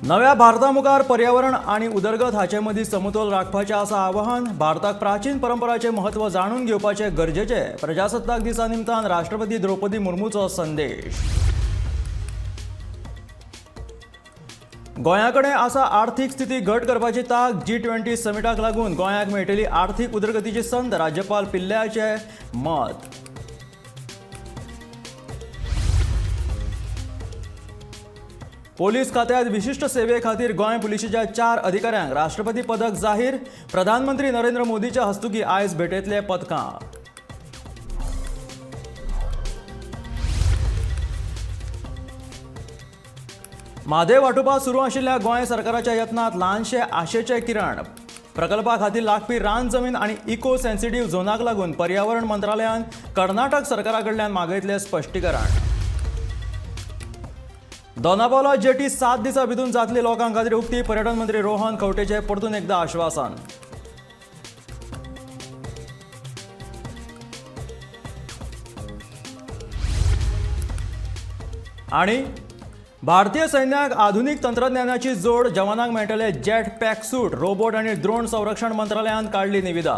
नव्या भारतामुखार पर्यावरण आणि उदरगत हाचे मदीं समतोल राखपाचें आसा आवाहन। भारताक प्राचीन परंपराचें महत्व जाणून घेवपाचें गरजेचें। प्रजासत्ताक दिसा निमतान राष्ट्रपती द्रौपदी मुर्मूचो संदेश। गोंयाकडे आसा आर्थीक स्थिती घट करपाची तांक। G20 समिटाक लागून गोंयाक मेळटली आर्थीक उदरगतीची संद। राज्यपाल पिल्ल्याचें मत। पोलीस खात्यांत विशिष्ट सेवे खातीर गोंय पुलिसेच्या 4 अधिकाऱ्यांक राष्ट्रपती पदक जाहीर। प्रधानमंत्री नरेंद्र मोदीच्या हस्तुकीं आयज भेटयतले पदकां। म्हादेव वांटोवपाक सुरू आशिल्ल्या गोंय सरकाराच्या यत्नांत ल्हानशे आशेचे किरण। प्रकल्पा खातीर लागपी रान जमीन आनी इको सेन्सिटीव झोनाक लागून पर्यावरण मंत्रालयान कर्नाटक सरकारा कडल्यान मागयतलें स्पश्टीकरण। दोनापावला जेटी 7 दिसां भितून जातली लोकांक खातीर उक्ती। पर्यटन मंत्री रोहन खंवटेचें परतून एकदा आश्वासन। आनी भारतीय सैन्याक आधुनीक तंत्रज्ञानाची जोड। जवानांक मेळटले जेट पॅक सूट। रोबोट आनी ड्रोन संरक्षण मंत्रालयान काडली निविदा।